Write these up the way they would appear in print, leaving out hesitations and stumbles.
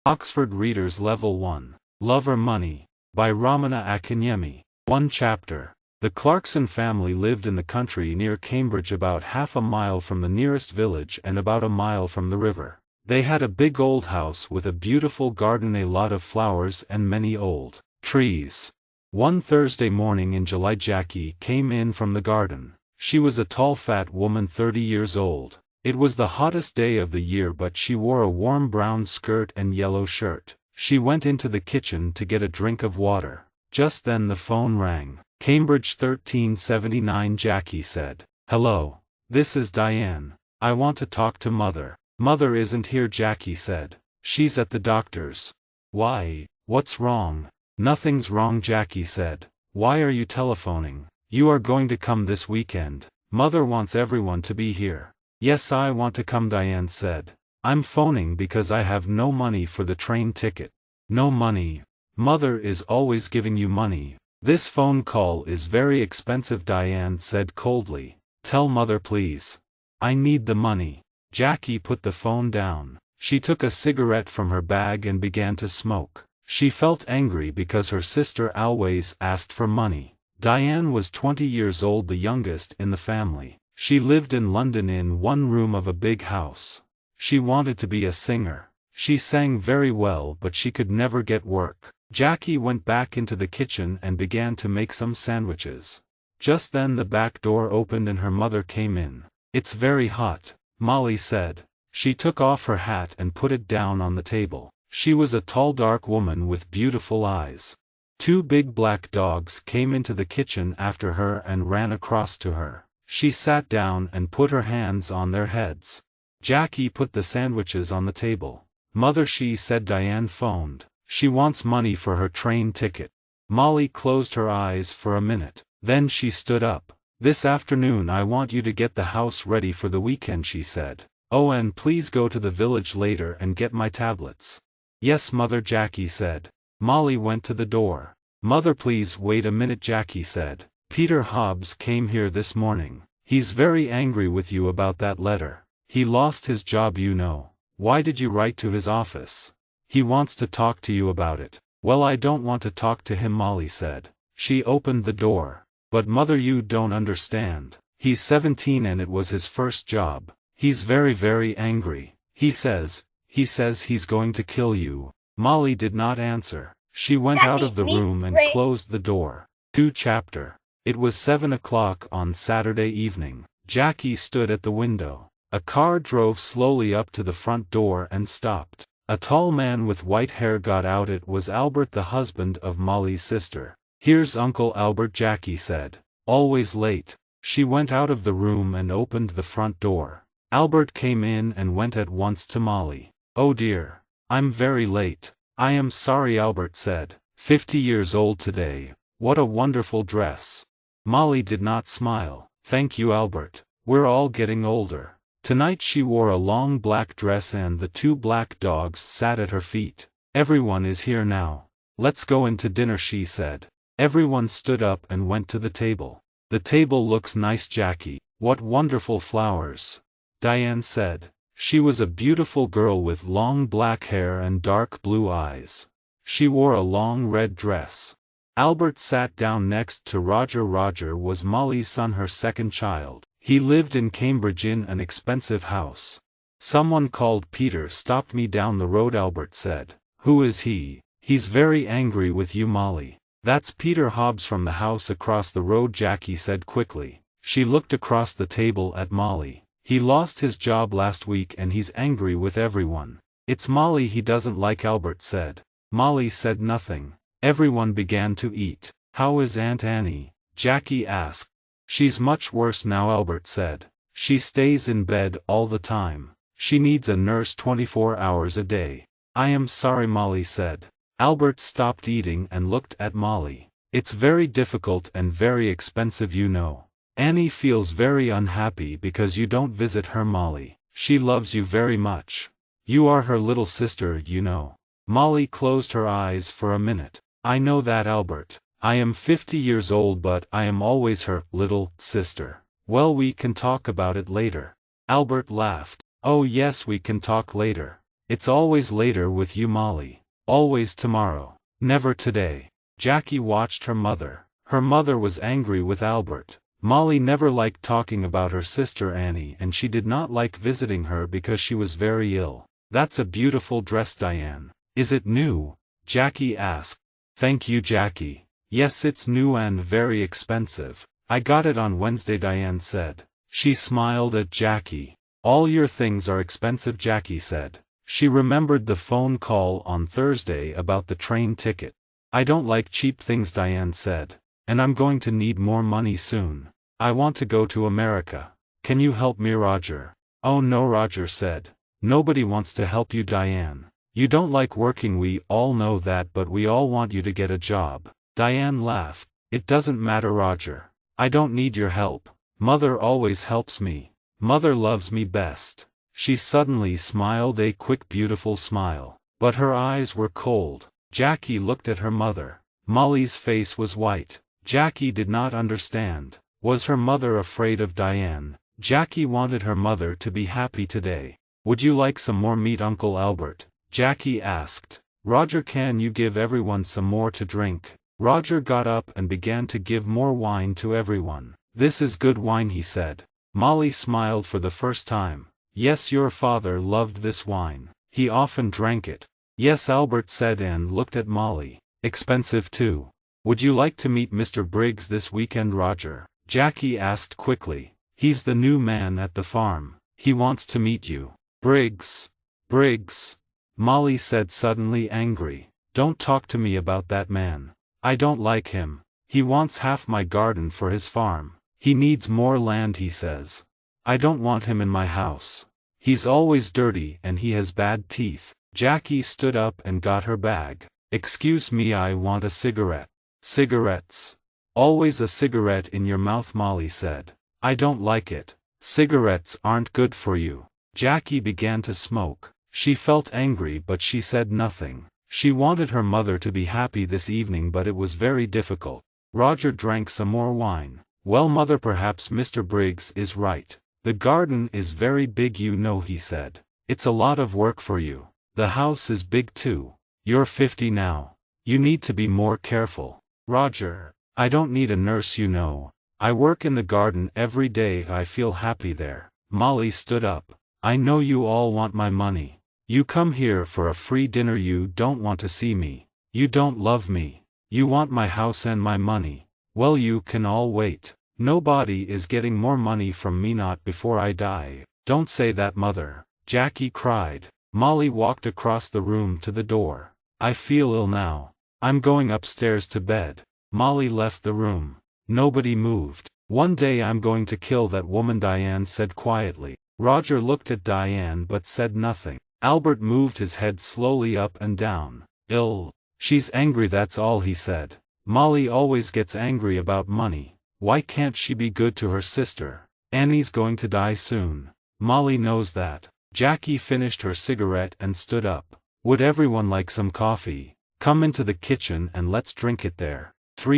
Oxford Readers Level 1. Loveor Money. By Romena Akinyemi. 1 Chapter. The Clarkson family lived in the country near Cambridge, about half a mile from the nearest village and about a mile from the river. They had a big old house with a beautiful garden, a lot of flowers and many old trees. One Thursday morning in July, Jackie came in from the garden. She was a tall fat woman 30 years old. It was the hottest day of the year, but she wore a warm brown skirt and yellow shirt. She went into the kitchen to get a drink of water. Just then the phone rang. Cambridge 1379. Jackie said, "Hello. This is Diane. I want to talk to Mother." "Mother isn't here," Jackie said. "She's at the doctor's." "Why, what's wrong?" "Nothing's wrong," Jackie said. "Why are you telephoning? You are going to come this weekend. Mother wants everyone to be here." "Yes, I want to come," Diane said. "I'm phoning because I have no money for the train ticket." "No money? Mother is always giving you money." "This phone call is very expensive," Diane said coldly. "Tell Mother, please. I need the money." Jackie put the phone down. She took a cigarette from her bag and began to smoke. She felt angry because her sister always asked for money. Diane was 20 years old, the youngest in the family. She lived in London in one room of a big house. She wanted to be a singer. She sang very well, but she could never get work. Jackie went back into the kitchen and began to make some sandwiches. Just then the back door opened and her mother came in. "It's very hot," Molly said. She took off her hat and put it down on the table. She was a tall, dark woman with beautiful eyes. Two big black dogs came into the kitchen after her and ran across to her. She sat down and put her hands on their heads. Jackie put the sandwiches on the table. "Mother," she said. "Diane phoned. She wants money for her train ticket." Molly closed her eyes for a minute. Then she stood up. "This afternoon I want you to get the house ready for the weekend," she said. "Oh, and please go to the village later and get my tablets." "Yes, Mother," Jackie said. Molly went to the door. "Mother, please wait a minute," Jackie said. "Peter Hobbs came here this morning. He's very angry with you about that letter. He lost his job, you know. Why did you write to his office? He wants to talk to you about it." "Well, I don't want to talk to him," Molly said. She opened the door. "But Mother, you don't understand. He's 17 and it was his first job. He's very, very angry. He says he's going to kill you." Molly did not answer. She went out of the room and closed the door. 2 Chapter. It was 7 o'clock on Saturday evening. Jackie stood at the window. A car drove slowly up to the front door and stopped. A tall man with white hair got out. It was Albert, the husband of Molly's sister. "Here's Uncle Albert," Jackie said. "Always late." She went out of the room and opened the front door. Albert came in and went at once to Molly. "Oh dear. I'm very late." "I am sorry," Albert said. 50 years old today. What a wonderful dress." Molly did not smile. "Thank you, Albert. We're all getting older." Tonight she wore a long black dress and the two black dogs sat at her feet. "Everyone is here now. Let's go into dinner," she said. Everyone stood up and went to the table. "The table looks nice, Jackie. What wonderful flowers," Diane said. She was a beautiful girl with long black hair and dark blue eyes. She wore a long red dress. Albert sat down next to Roger. Roger was Molly's son, her second child. He lived in Cambridge in an expensive house. "Someone called Peter stopped me down the road," Albert said. "Who is he?" "He's very angry with you, Molly." "That's Peter Hobbs from the house across the road," Jackie said quickly. She looked across the table at Molly. "He lost his job last week and he's angry with everyone." "It's Molly he doesn't like," Albert said. Molly said nothing. Everyone began to eat. "How is Aunt Annie?" Jackie asked. "She's much worse now," Albert said. "She stays in bed all the time. She needs a nurse 24 hours a day." "I am sorry," Molly said. Albert stopped eating and looked at Molly. "It's very difficult and very expensive, you know. Annie feels very unhappy because you don't visit her, Molly. She loves you very much. You are her little sister, you know." Molly closed her eyes for a minute. "I know that, Albert. I am 50 years old, but I am always her little sister." "Well, we can talk about it later." Albert laughed. "Oh yes, we can talk later. It's always later with you, Molly. Always tomorrow. Never today. Jackie watched her mother. Her mother was angry with Albert. Molly never liked talking about her sister Annie, and she did not like visiting her because she was very ill. "That's a beautiful dress, Diane. Is it new?" Jackie asked. "Thank you, Jackie. Yes, it's new and very expensive. I got it on Wednesday," Diane said. She smiled at Jackie. "All your things are expensive," Jackie said. She remembered the phone call on Thursday about the train ticket. "I don't like cheap things," Diane said. "And I'm going to need more money soon. I want to go to America. Can you help me, Roger?" "Oh no," Roger said. "Nobody wants to help you, Diane. You don't like working, we all know that, but we all want you to get a job." Diane laughed. "It doesn't matter, Roger. I don't need your help. Mother always helps me. Mother loves me best." She suddenly smiled a quick, beautiful smile. But her eyes were cold. Jackie looked at her mother. Molly's face was white. Jackie did not understand. Was her mother afraid of Diane? Jackie wanted her mother to be happy today. "Would you like some more meat, Uncle Albert?" Jackie asked. "Roger, can you give everyone some more to drink?" Roger got up and began to give more wine to everyone. "This is good wine," he said. Molly smiled for the first time. "Yes, your father loved this wine. He often drank it." "Yes," Albert said and looked at Molly. "Expensive too. Would you like to meet Mr. Briggs this weekend, Roger?" Jackie asked quickly. "He's the new man at the farm. He wants to meet you." "Briggs? Briggs?" Molly said, suddenly angry. "Don't talk to me about that man. I don't like him. He wants half my garden for his farm. He needs more land, he says. I don't want him in my house. He's always dirty and he has bad teeth." Jackie stood up and got her bag. "Excuse me, I want a cigarette." "Cigarettes? Always a cigarette in your mouth," Molly said. "I don't like it. Cigarettes aren't good for you." Jackie began to smoke. She felt angry, but she said nothing. She wanted her mother to be happy this evening, but it was very difficult. Roger drank some more wine. "Well, Mother, perhaps Mr. Briggs is right. The garden is very big, you know," he said. "It's a lot of work for you. The house is big too. You're 50 now. You need to be more careful." "Roger, I don't need a nurse, you know. I work in the garden every day. I feel happy there." Molly stood up. "I know you all want my money. You come here for a free dinner. You don't want to see me. You don't love me. You want my house and my money. Well, you can all wait. Nobody is getting more money from me, not before I die." "Don't say that, Mother," Jackie cried. Molly walked across the room to the door. "I feel ill now. I'm going upstairs to bed." Molly left the room. Nobody moved. "One day I'm going to kill that woman," Diane said quietly. Roger looked at Diane but said nothing. Albert moved his head slowly up and down. "Ill? She's angry, that's all," he said. "Molly always gets angry about money. Why can't she be good to her sister? Annie's going to die soon. Molly knows that." Jackie finished her cigarette and stood up. "Would everyone like some coffee? Come into the kitchen and let's drink it there."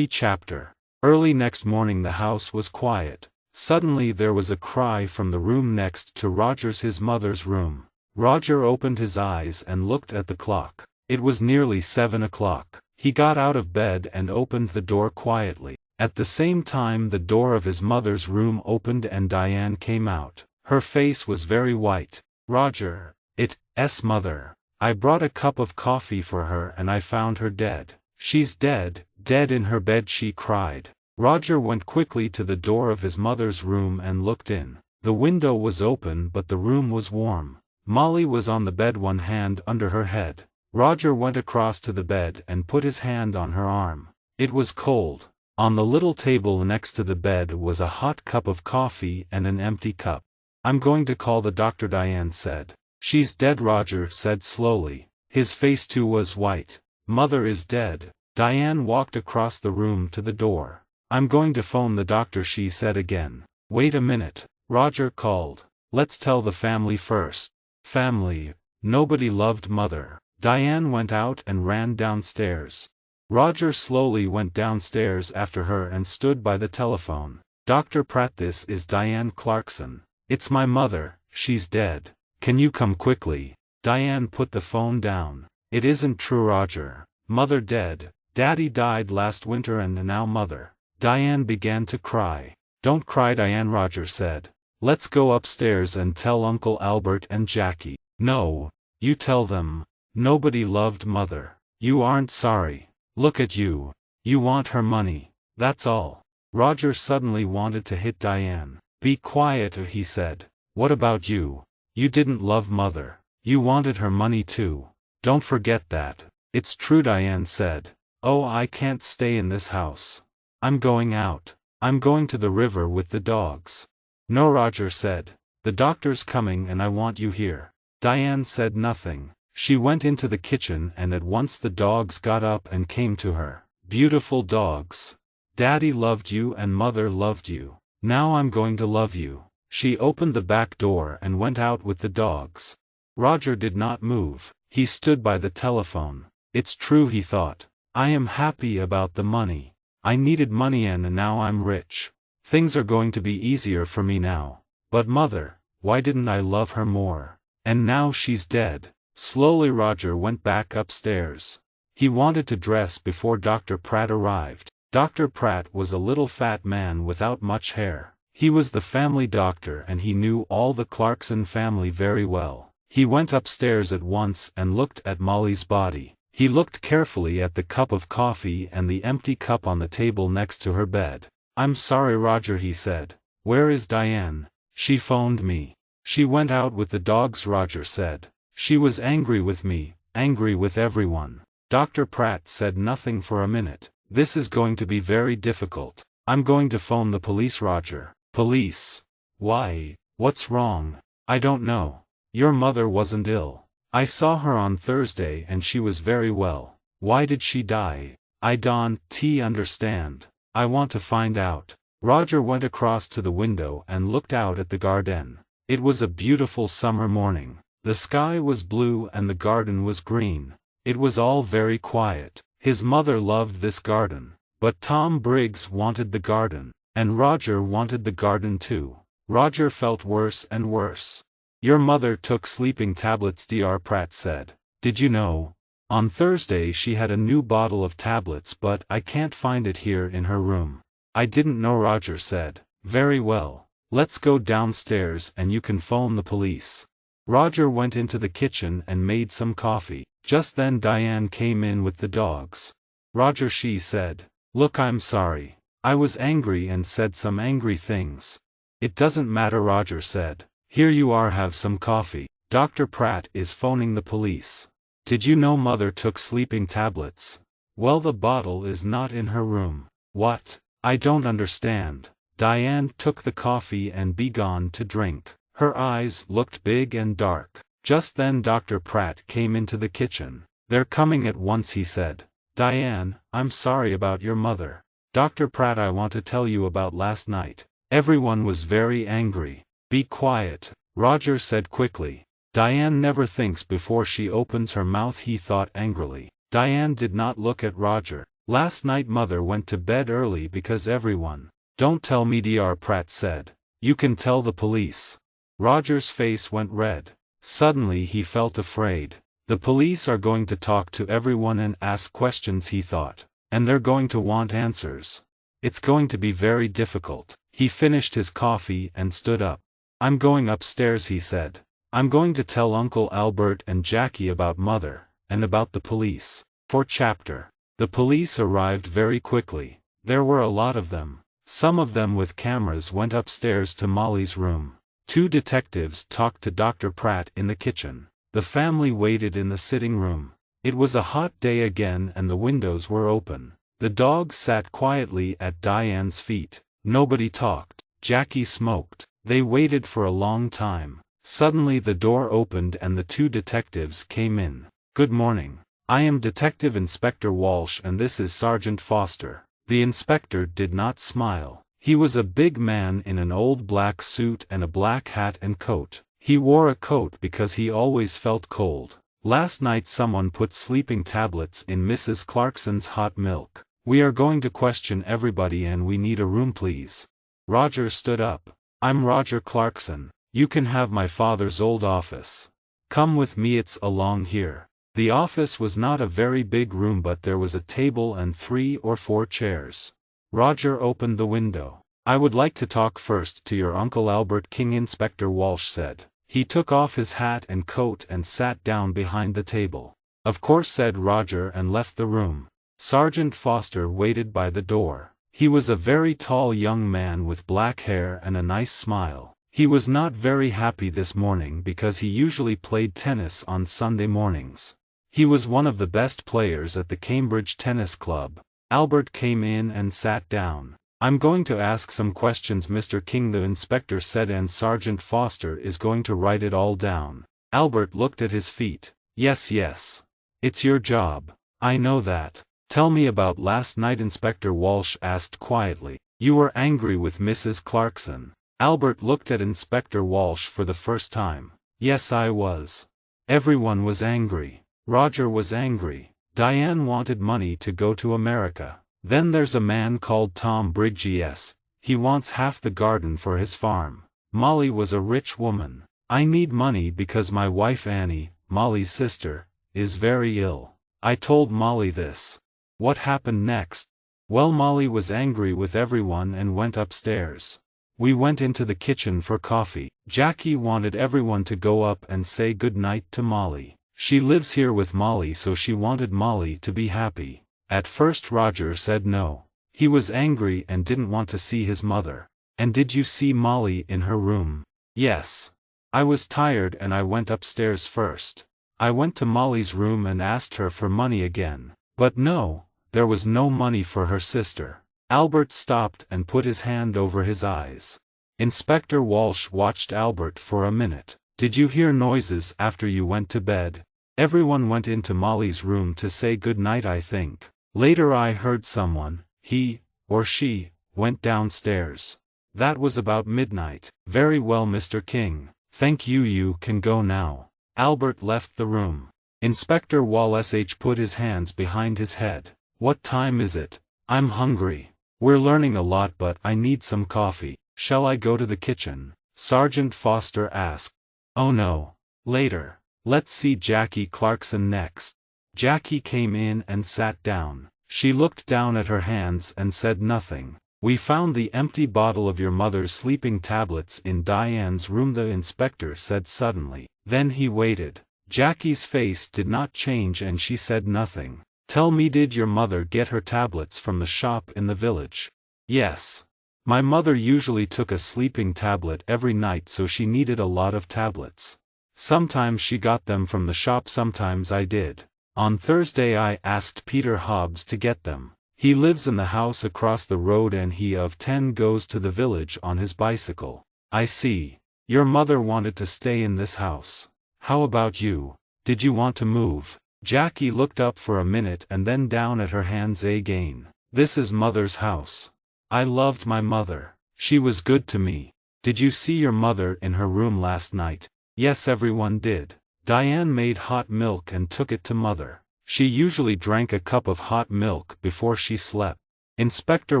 Chapter. Early next morning the house was quiet. Suddenly there was a cry from the room next to Roger's, his mother's room. Roger opened his eyes and looked at the clock. It was nearly 7 o'clock. He got out of bed and opened the door quietly. At the same time the door of his mother's room opened and Diane came out. Her face was very white. "Roger, it's Mother. I brought a cup of coffee for her and I found her dead. She's dead, dead in her bed," she cried. Roger went quickly to the door of his mother's room and looked in. The window was open but the room was warm. Molly was on the bed, one hand under her head. Roger went across to the bed and put his hand on her arm. It was cold. On the little table next to the bed was a hot cup of coffee and an empty cup. "I'm going to call the doctor," Diane said. "She's dead," Roger said slowly. His face too was white. "Mother is dead." Diane walked across the room to the door. "I'm going to phone the doctor," she said again. "Wait a minute," Roger called. "Let's tell the family first." Family. Nobody loved Mother. Diane went out and ran downstairs. Roger slowly went downstairs after her and stood by the telephone. "Dr. Pratt, this is Diane Clarkson. It's my mother, she's dead. Can you come quickly?" Diane put the phone down. It isn't true, Roger. Mother dead. Daddy died last winter and now Mother. Diane began to cry. Don't cry, Diane, Roger said. Let's go upstairs and tell Uncle Albert and Jackie. No. You tell them. Nobody loved Mother. You aren't sorry. Look at you. You want her money. That's all. Roger suddenly wanted to hit Diane. Be quiet, he said. What about you? You didn't love Mother. You wanted her money too. Don't forget that. It's true, Diane said. Oh, I can't stay in this house. I'm going out. I'm going to the river with the dogs. No, Roger said. The doctor's coming and I want you here. Diane said nothing. She went into the kitchen and at once the dogs got up and came to her. Beautiful dogs. Daddy loved you and Mother loved you. Now I'm going to love you. She opened the back door and went out with the dogs. Roger did not move. He stood by the telephone. It's true, he thought. I am happy about the money. I needed money and now I'm rich. Things are going to be easier for me now. But Mother, why didn't I love her more? And now she's dead. Slowly Roger went back upstairs. He wanted to dress before Dr. Pratt arrived. Dr. Pratt was a little fat man without much hair. He was the family doctor and he knew all the Clarkson family very well. He went upstairs at once and looked at Molly's body. He looked carefully at the cup of coffee and the empty cup on the table next to her bed. I'm sorry, Roger, he said. Where is Diane? She phoned me. She went out with the dogs, Roger said. She was angry with me, angry with everyone. Dr. Pratt said nothing for a minute. This is going to be very difficult. I'm going to phone the police, Roger. Police? Why? What's wrong? I don't know. Your mother wasn't ill. I saw her on Thursday and she was very well. Why did she die? I don't understand. I want to find out. Roger went across to the window and looked out at the garden. It was a beautiful summer morning. The sky was blue and the garden was green. It was all very quiet. His mother loved this garden. But Tom Briggs wanted the garden. And Roger wanted the garden too. Roger felt worse and worse. Your mother took sleeping tablets, Dr. Pratt said. Did you know? On Thursday she had a new bottle of tablets, but I can't find it here in her room. I didn't know, Roger said. Very well. Let's go downstairs and you can phone the police. Roger went into the kitchen and made some coffee. Just then Diane came in with the dogs. Roger, she said. Look, I'm sorry. I was angry and said some angry things. It doesn't matter, Roger said. Here you are, have some coffee. Dr. Pratt is phoning the police. Did you know Mother took sleeping tablets? Well, the bottle is not in her room. What? I don't understand. Diane took the coffee and began to drink. Her eyes looked big and dark. Just then Dr. Pratt came into the kitchen. They're coming at once, he said. Diane, I'm sorry about your mother. Dr. Pratt, I want to tell you about last night. Everyone was very angry. Be quiet, Roger said quickly. Diane never thinks before she opens her mouth, he thought angrily. Diane did not look at Roger. Last night Mother went to bed early because everyone. Don't tell me, Dr. Pratt said. You can tell the police. Roger's face went red. Suddenly he felt afraid. The police are going to talk to everyone and ask questions, he thought. And they're going to want answers. It's going to be very difficult. He finished his coffee and stood up. I'm going upstairs, he said. I'm going to tell Uncle Albert and Jackie about Mother, and about the police. 4th chapter. The police arrived very quickly. There were a lot of them. Some of them with cameras went upstairs to Molly's room. 2 detectives talked to Dr. Pratt in the kitchen. The family waited in the sitting room. It was a hot day again and the windows were open. The dogs sat quietly at Diane's feet. Nobody talked. Jackie smoked. They waited for a long time. Suddenly the door opened and the 2 detectives came in. Good morning. I am Detective Inspector Walsh and this is Sergeant Foster. The inspector did not smile. He was a big man in an old black suit and a black hat and coat. He wore a coat because he always felt cold. Last night someone put sleeping tablets in Mrs. Clarkson's hot milk. We are going to question everybody and we need a room, please. Roger stood up. I'm Roger Clarkson. You can have my father's old office. Come with me, it's along here. The office was not a very big room, but there was a table and 3 or 4 chairs. Roger opened the window. I would like to talk first to your Uncle Albert King, Inspector Walsh said. He took off his hat and coat and sat down behind the table. Of course, said Roger, and left the room. Sergeant Foster waited by the door. He was a very tall young man with black hair and a nice smile. He was not very happy this morning because he usually played tennis on Sunday mornings. He was one of the best players at the Cambridge Tennis Club. Albert came in and sat down. I'm going to ask some questions, Mr. King, the inspector said, and Sergeant Foster is going to write it all down. Albert looked at his feet. Yes. It's your job. I know that. Tell me about last night, Inspector Walsh asked quietly. You were angry with Mrs. Clarkson. Albert looked at Inspector Walsh for the first time. Yes, I was. Everyone was angry. Roger was angry. Diane wanted money to go to America. Then there's a man called Tom Briggs. Yes, he wants half the garden for his farm. Molly was a rich woman. I need money because my wife Annie, Molly's sister, is very ill. I told Molly this. What happened next? Well, Molly was angry with everyone and went upstairs. We went into the kitchen for coffee. Jackie wanted everyone to go up and say good night to Molly. She lives here with Molly, so she wanted Molly to be happy. At first Roger said no. He was angry and didn't want to see his mother. And did you see Molly in her room? Yes. I was tired and I went upstairs first. I went to Molly's room and asked her for money again. But no, there was no money for her sister. Albert stopped and put his hand over his eyes. Inspector Walsh watched Albert for a minute. Did you hear noises after you went to bed? Everyone went into Molly's room to say good night, I think. Later I heard someone, he, or she, went downstairs. That was about midnight. Very well, Mr. King. Thank you, you can go now. Albert left the room. Inspector Walsh put his hands behind his head. What time is it? I'm hungry. We're learning a lot, but I need some coffee. Shall I go to the kitchen? Sergeant Foster asked. Oh no. Later. Let's see Jackie Clarkson next. Jackie came in and sat down. She looked down at her hands and said nothing. We found the empty bottle of your mother's sleeping tablets in Diane's room, the inspector said suddenly. Then he waited. Jackie's face did not change and she said nothing. Tell me, did your mother get her tablets from the shop in the village? Yes. My mother usually took a sleeping tablet every night, so she needed a lot of tablets. Sometimes she got them from the shop, sometimes I did. On Thursday I asked Peter Hobbs to get them. He lives in the house across the road and he of 10 goes to the village on his bicycle. I see. Your mother wanted to stay in this house. How about you? Did you want to move? Jackie looked up for a minute and then down at her hands again. This is Mother's house. I loved my mother. She was good to me. Did you see your mother in her room last night? Yes, everyone did. Diane made hot milk and took it to Mother. She usually drank a cup of hot milk before she slept. Inspector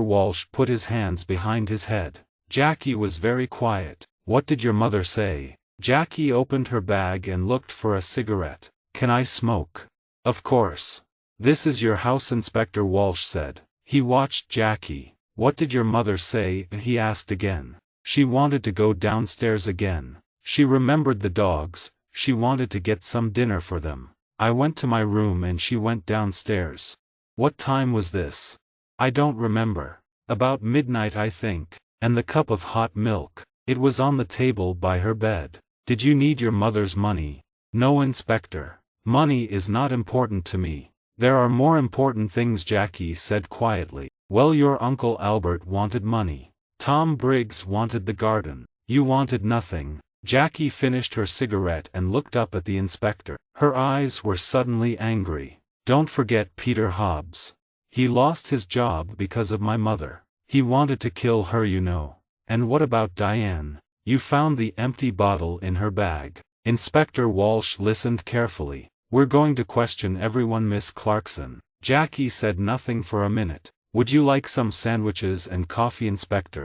Walsh put his hands behind his head. Jackie was very quiet. What did your mother say? Jackie opened her bag and looked for a cigarette. Can I smoke? Of course. This is your house, Inspector Walsh said. He watched Jackie. What did your mother say? He asked again. She wanted to go downstairs again. She remembered the dogs. She wanted to get some dinner for them. I went to my room and she went downstairs. What time was this? I don't remember. About midnight, I think. And the cup of hot milk. It was on the table by her bed. Did you need your mother's money? No, Inspector. Money is not important to me. There are more important things, Jackie said quietly. Well, your Uncle Albert wanted money. Tom Briggs wanted the garden. You wanted nothing. Jackie finished her cigarette and looked up at the inspector. Her eyes were suddenly angry. Don't forget Peter Hobbs. He lost his job because of my mother. He wanted to kill her, you know. And what about Diane? You found the empty bottle in her bag. Inspector Walsh listened carefully. We're going to question everyone, Miss Clarkson. Jackie said nothing for a minute. Would you like some sandwiches and coffee, Inspector?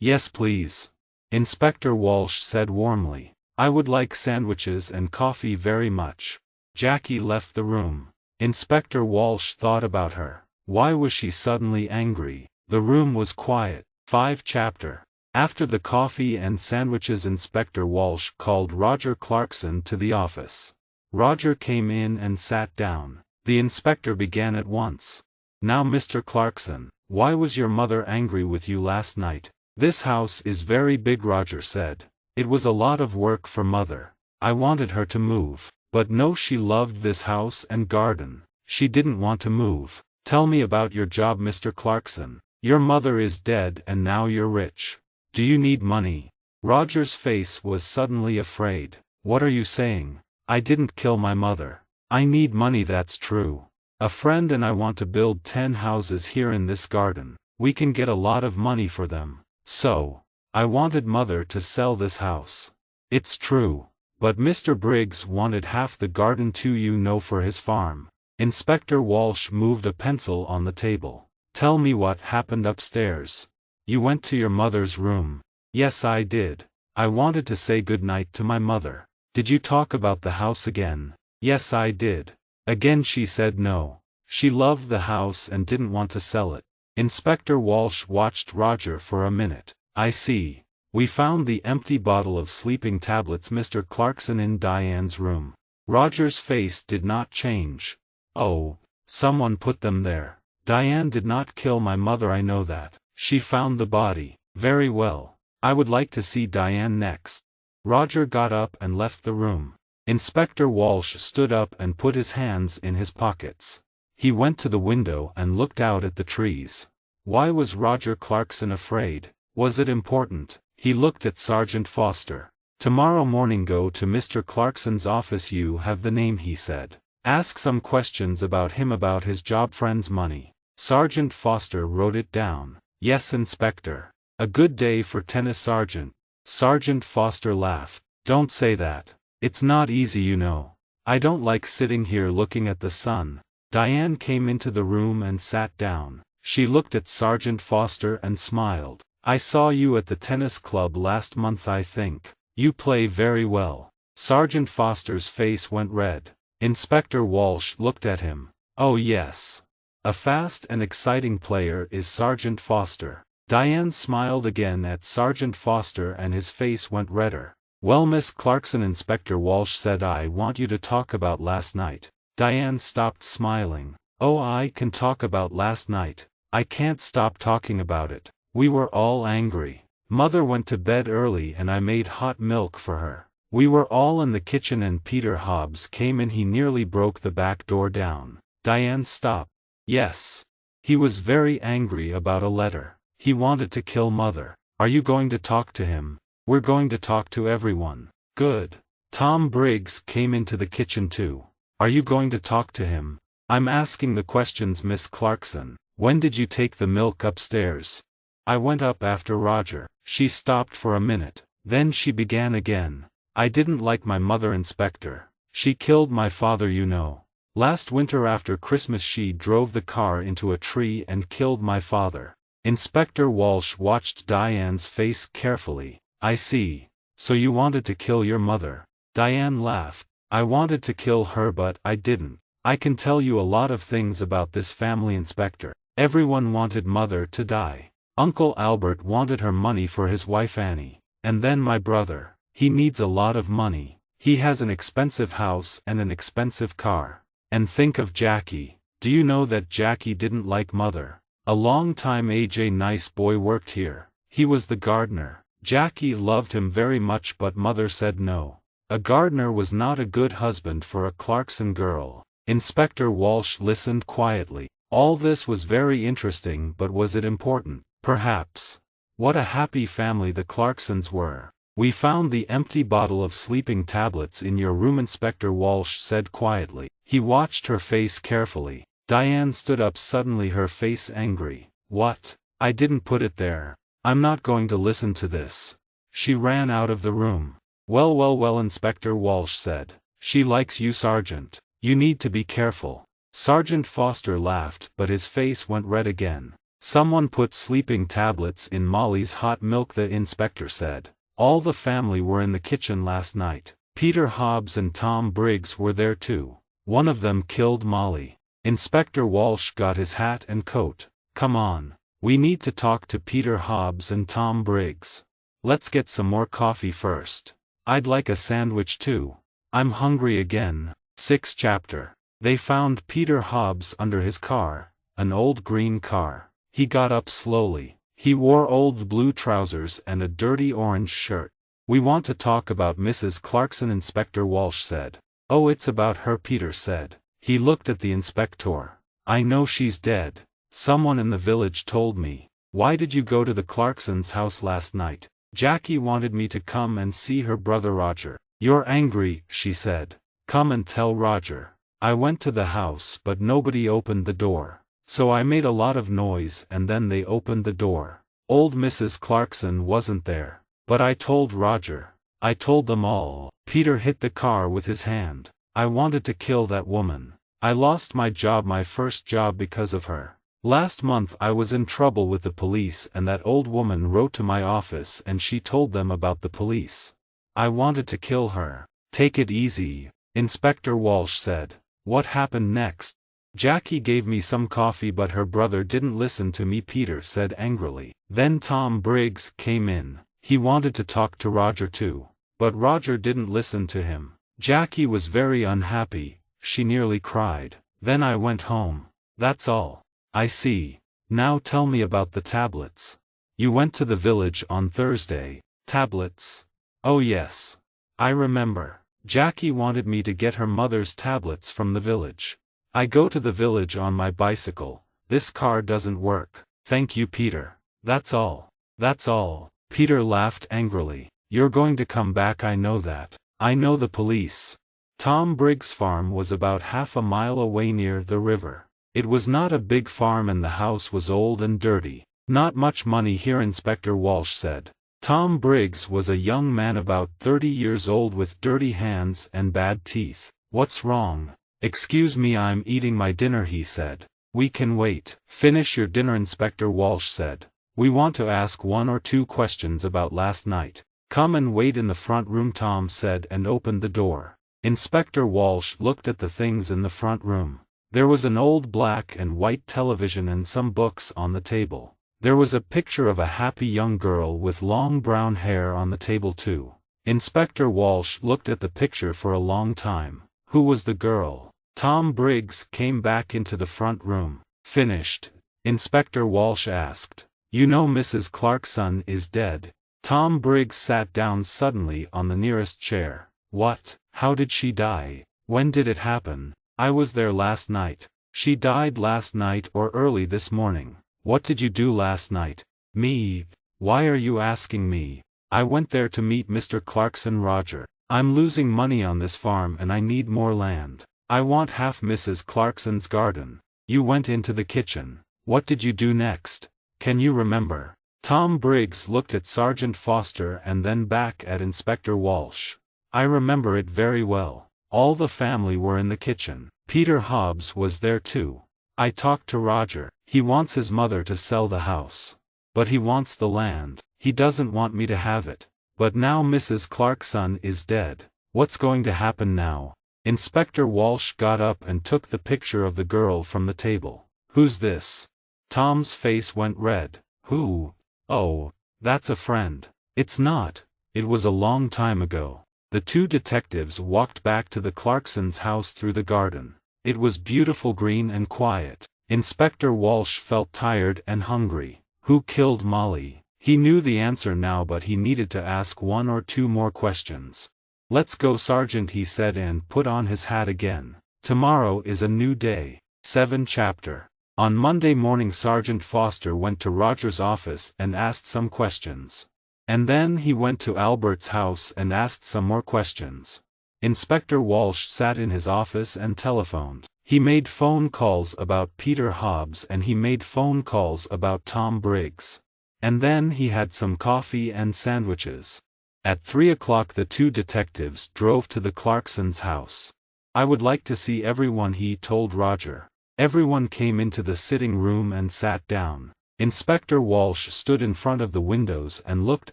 Yes please. Inspector Walsh said warmly. I would like sandwiches and coffee very much. Jackie left the room. Inspector Walsh thought about her. Why was she suddenly angry? The room was quiet. 5 Chapter. After the coffee and sandwiches, Inspector Walsh called Roger Clarkson to the office. Roger came in and sat down. The inspector began at once. Now Mr. Clarkson, why was your mother angry with you last night? This house is very big, Roger said. It was a lot of work for mother. I wanted her to move. But no, she loved this house and garden. She didn't want to move. Tell me about your job, Mr. Clarkson. Your mother is dead and now you're rich. Do you need money? Roger's face was suddenly afraid. What are you saying? I didn't kill my mother. I need money, that's true. A friend and I want to build 10 houses here in this garden. We can get a lot of money for them. So, I wanted mother to sell this house. It's true. But Mr. Briggs wanted half the garden too, you know, for his farm. Inspector Walsh moved a pencil on the table. Tell me what happened upstairs. You went to your mother's room. Yes, I did. I wanted to say good night to my mother. Did you talk about the house again? Yes, I did. Again she said no. She loved the house and didn't want to sell it. Inspector Walsh watched Roger for a minute. I see. We found the empty bottle of sleeping tablets, Mr. Clarkson, in Diane's room. Roger's face did not change. Oh, someone put them there. Diane did not kill my mother, I know that. She found the body. Very well. I would like to see Diane next. Roger got up and left the room. Inspector Walsh stood up and put his hands in his pockets. He went to the window and looked out at the trees. Why was Roger Clarkson afraid? Was it important? He looked at Sergeant Foster. Tomorrow morning go to Mr. Clarkson's office. You have the name, he said. Ask some questions about him, about his job, friend's money. Sergeant Foster wrote it down. Yes, Inspector. A good day for tennis, Sergeant. Sergeant Foster laughed. Don't say that. It's not easy, you know. I don't like sitting here looking at the sun. Diane came into the room and sat down. She looked at Sergeant Foster and smiled. I saw you at the tennis club last month, I think. You play very well. Sergeant Foster's face went red. Inspector Walsh looked at him. Oh yes. A fast and exciting player is Sergeant Foster. Diane smiled again at Sergeant Foster and his face went redder. Well, Miss Clarkson, Inspector Walsh said, I want you to talk about last night. Diane stopped smiling. Oh, I can talk about last night. I can't stop talking about it. We were all angry. Mother went to bed early and I made hot milk for her. We were all in the kitchen and Peter Hobbs came in. He nearly broke the back door down. Diane stopped. Yes. He was very angry about a letter. He wanted to kill mother. Are you going to talk to him? We're going to talk to everyone. Good. Tom Briggs came into the kitchen too. Are you going to talk to him? I'm asking the questions, Miss Clarkson. When did you take the milk upstairs? I went up after Roger. She stopped for a minute. Then she began again. I didn't like my mother, Inspector. She killed my father, you know. Last winter after Christmas she drove the car into a tree and killed my father. Inspector Walsh watched Diane's face carefully. I see. So you wanted to kill your mother. Diane laughed. I wanted to kill her but I didn't. I can tell you a lot of things about this family, Inspector. Everyone wanted mother to die. Uncle Albert wanted her money for his wife Annie. And then my brother. He needs a lot of money. He has an expensive house and an expensive car. And think of Jackie. Do you know that Jackie didn't like mother? A long time AJ nice boy worked here. He was the gardener. Jackie loved him very much but mother said no. A gardener was not a good husband for a Clarkson girl. Inspector Walsh listened quietly. All this was very interesting, but was it important? Perhaps. What a happy family the Clarksons were. We found the empty bottle of sleeping tablets in your room, Inspector Walsh said quietly. He watched her face carefully. Diane stood up suddenly, her face angry. What? I didn't put it there. I'm not going to listen to this. She ran out of the room. Well, Inspector Walsh said. She likes you, Sergeant. You need to be careful. Sergeant Foster laughed but his face went red again. Someone put sleeping tablets in Molly's hot milk, the inspector said. All the family were in the kitchen last night. Peter Hobbs and Tom Briggs were there too. One of them killed Molly. Inspector Walsh got his hat and coat. Come on. We need to talk to Peter Hobbs and Tom Briggs. Let's get some more coffee first. I'd like a sandwich too. I'm hungry again. 6th chapter. They found Peter Hobbs under his car, an old green car. He got up slowly. He wore old blue trousers and a dirty orange shirt. We want to talk about Mrs. Clarkson, Inspector Walsh said. Oh, it's about her, Peter said. He looked at the inspector. I know she's dead. Someone in the village told me. Why did you go to the Clarksons' house last night? Jackie wanted me to come and see her brother Roger. You're angry, she said. Come and tell Roger. I went to the house but nobody opened the door. So I made a lot of noise and then they opened the door. Old Mrs. Clarkson wasn't there. But I told Roger. I told them all. Peter hit the car with his hand. I wanted to kill that woman. I lost my job, my first job, because of her. Last month I was in trouble with the police and that old woman wrote to my office and she told them about the police. I wanted to kill her. Take it easy, Inspector Walsh said. What happened next? Jackie gave me some coffee but her brother didn't listen to me, Peter said angrily. Then Tom Briggs came in. He wanted to talk to Roger too. But Roger didn't listen to him. Jackie was very unhappy. She nearly cried. Then I went home. That's all. I see. Now tell me about the tablets. You went to the village on Thursday. Tablets? Oh yes. I remember. Jackie wanted me to get her mother's tablets from the village. I go to the village on my bicycle. This car doesn't work. Thank you, Peter. That's all. That's all. Peter laughed angrily. You're going to come back, I know that. I know the police. Tom Briggs' farm was about half a mile away near the river. It was not a big farm and the house was old and dirty. Not much money here, Inspector Walsh said. Tom Briggs was a young man about 30 years old with dirty hands and bad teeth. What's wrong? Excuse me, I'm eating my dinner, he said. We can wait. Finish your dinner, Inspector Walsh said. We want to ask 1 or 2 questions about last night. Come and wait in the front room, Tom said and opened the door. Inspector Walsh looked at the things in the front room. There was an old black and white television and some books on the table. There was a picture of a happy young girl with long brown hair on the table too. Inspector Walsh looked at the picture for a long time. Who was the girl? Tom Briggs came back into the front room. Finished? Inspector Walsh asked. You know Mrs. Clarkson is dead. Tom Briggs sat down suddenly on the nearest chair. What? How did she die? When did it happen? I was there last night. She died last night or early this morning. What did you do last night? Me? Why are you asking me? I went there to meet Mr. Clarkson, Roger. I'm losing money on this farm and I need more land. I want half Mrs. Clarkson's garden. You went into the kitchen. What did you do next? Can you remember? Tom Briggs looked at Sergeant Foster and then back at Inspector Walsh. I remember it very well. All the family were in the kitchen. Peter Hobbs was there too. I talked to Roger. He wants his mother to sell the house. But he wants the land. He doesn't want me to have it. But now Mrs. Clarkson is dead. What's going to happen now? Inspector Walsh got up and took the picture of the girl from the table. Who's this? Tom's face went red. Who? Oh, that's a friend. It's not. It was a long time ago. The 2 detectives walked back to the Clarksons' house through the garden. It was beautiful, green and quiet. Inspector Walsh felt tired and hungry. Who killed Molly? He knew the answer now but he needed to ask 1 or 2 more questions. Let's go, Sergeant, he said and put on his hat again. Tomorrow is a new day. 7th chapter. On Monday morning Sergeant Foster went to Roger's office and asked some questions. And then he went to Albert's house and asked some more questions. Inspector Walsh sat in his office and telephoned. He made phone calls about Peter Hobbs and he made phone calls about Tom Briggs. And then he had some coffee and sandwiches. At 3 o'clock the 2 detectives drove to the Clarksons' house. I would like to see everyone, he told Roger. Everyone came into the sitting room and sat down. Inspector Walsh stood in front of the windows and looked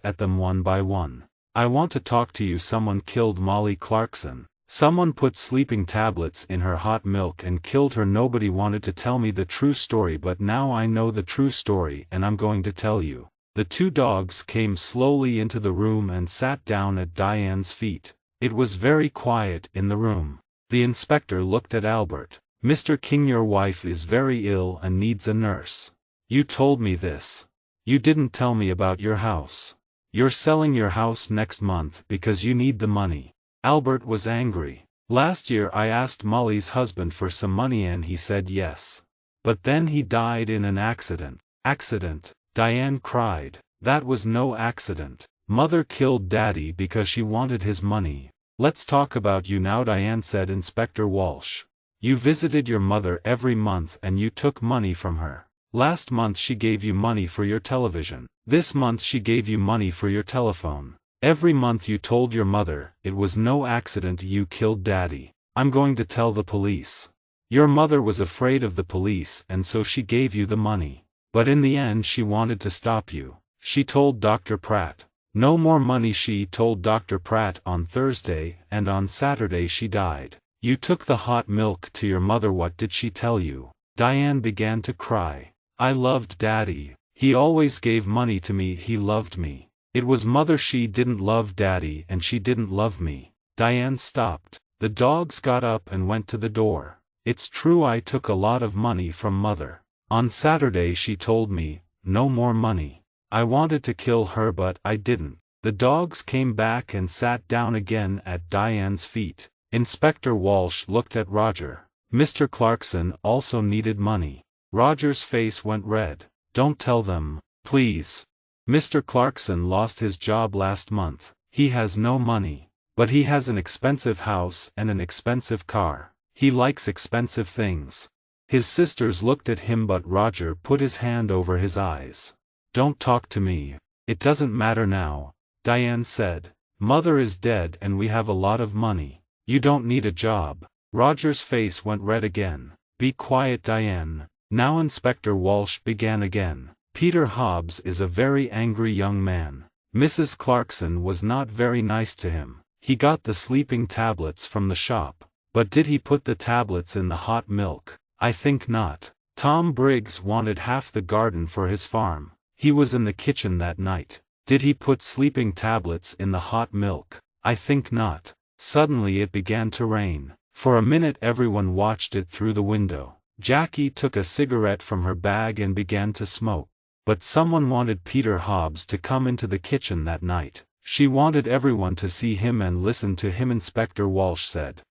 at them one by one. I want to talk to you. Someone killed Molly Clarkson. Someone put sleeping tablets in her hot milk and killed her. Nobody wanted to tell me the true story, but now I know the true story and I'm going to tell you. The two dogs came slowly into the room and sat down at Diane's feet. It was very quiet in the room. The inspector looked at Albert. Mr. King, your wife is very ill and needs a nurse. You told me this. You didn't tell me about your house. You're selling your house next month because you need the money. Albert was angry. Last year I asked Molly's husband for some money and he said yes. But then he died in an accident. Accident? Diane cried. That was no accident. Mother killed Daddy because she wanted his money. Let's talk about you now, Diane said. Inspector Walsh. You visited your mother every month and you took money from her. Last month she gave you money for your television. This month she gave you money for your telephone. Every month you told your mother it was no accident you killed Daddy. I'm going to tell the police. Your mother was afraid of the police and so she gave you the money. But in the end she wanted to stop you. She told Dr. Pratt. No more money, she told Dr. Pratt on Thursday, and on Saturday she died. You took the hot milk to your mother. What did she tell you? Diane began to cry. I loved Daddy. He always gave money to me. He loved me. It was Mother. She didn't love Daddy and she didn't love me. Diane stopped. The dogs got up and went to the door. It's true, I took a lot of money from Mother. On Saturday she told me, no more money. I wanted to kill her but I didn't. The dogs came back and sat down again at Diane's feet. Inspector Walsh looked at Roger. Mr. Clarkson also needed money. Roger's face went red. Don't tell them, please. Mr. Clarkson lost his job last month. He has no money. But he has an expensive house and an expensive car. He likes expensive things. His sisters looked at him but Roger put his hand over his eyes. Don't talk to me. It doesn't matter now, Diane said. Mother is dead and we have a lot of money. You don't need a job. Roger's face went red again. Be quiet, Diane. Now Inspector Walsh began again. Peter Hobbs is a very angry young man. Mrs. Clarkson was not very nice to him. He got the sleeping tablets from the shop. But did he put the tablets in the hot milk? I think not. Tom Briggs wanted half the garden for his farm. He was in the kitchen that night. Did he put sleeping tablets in the hot milk? I think not. Suddenly it began to rain. For a minute everyone watched it through the window. Jackie took a cigarette from her bag and began to smoke. But someone wanted Peter Hobbs to come into the kitchen that night. She wanted everyone to see him and listen to him. Inspector Walsh said.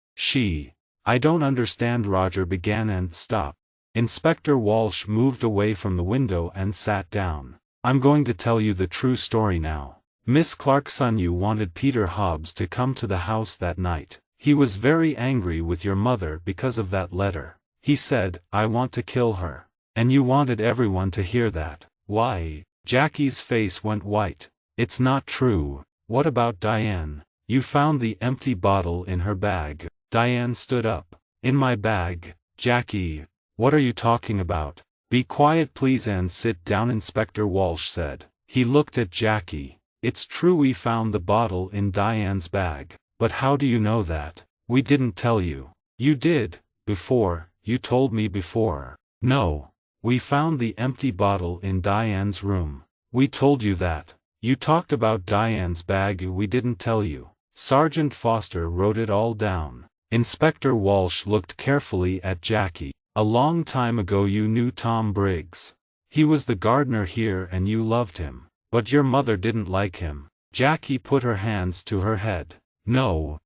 I don't understand. Roger began and stopped. Inspector Walsh moved away from the window and sat down. I'm going to tell you the true story now. Miss Clarkson, you wanted Peter Hobbs to come to the house that night. He was very angry with your mother because of that letter. He said, I want to kill her. And you wanted everyone to hear that. Why? Jackie's face went white. It's not true. What about Diane? You found the empty bottle in her bag. Diane stood up. In my bag, Jackie. What are you talking about? Be quiet please and sit down, Inspector Walsh said. He looked at Jackie. It's true, we found the bottle in Diane's bag. But how do you know that? We didn't tell you. You did, before, you told me before. No. We found the empty bottle in Diane's room. We told you that. You talked about Diane's bag. We didn't tell you. Sergeant Foster wrote it all down. Inspector Walsh looked carefully at Jackie. A long time ago you knew Tom Briggs. He was the gardener here and you loved him. But your mother didn't like him. Jackie put her hands to her head. No.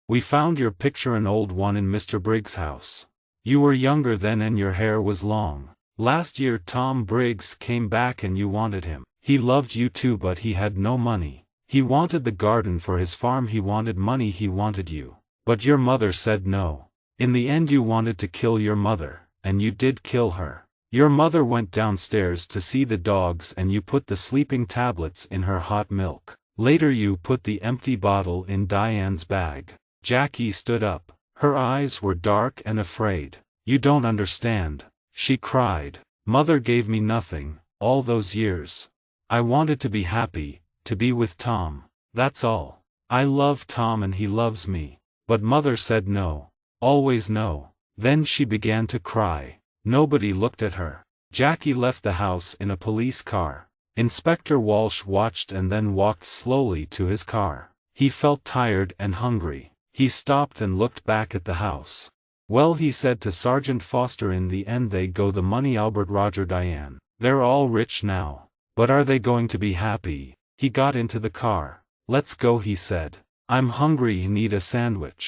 We found your picture, an old one, in Mr. Briggs' house. You were younger then and your hair was long. Last year Tom Briggs came back and you wanted him. He loved you too but he had no money. He wanted the garden for his farm. He wanted money. He wanted you. But your mother said no. In the end you wanted to kill your mother, and you did kill her. Your mother went downstairs to see the dogs and you put the sleeping tablets in her hot milk. Later you put the empty bottle in Diane's bag. Jackie stood up. Her eyes were dark and afraid. You don't understand, she cried. Mother gave me nothing, all those years. I wanted to be happy, to be with Tom. That's all. I love Tom and he loves me. But mother said no. Always no. Then she began to cry. Nobody looked at her. Jackie left the house in a police car. Inspector Walsh watched and then walked slowly to his car. He felt tired and hungry. He stopped and looked back at the house. Well, he said to Sergeant Foster, in the end they go the money. Albert, Roger, Diane. They're all rich now. But are they going to be happy? He got into the car. Let's go, he said. I'm hungry, need a sandwich.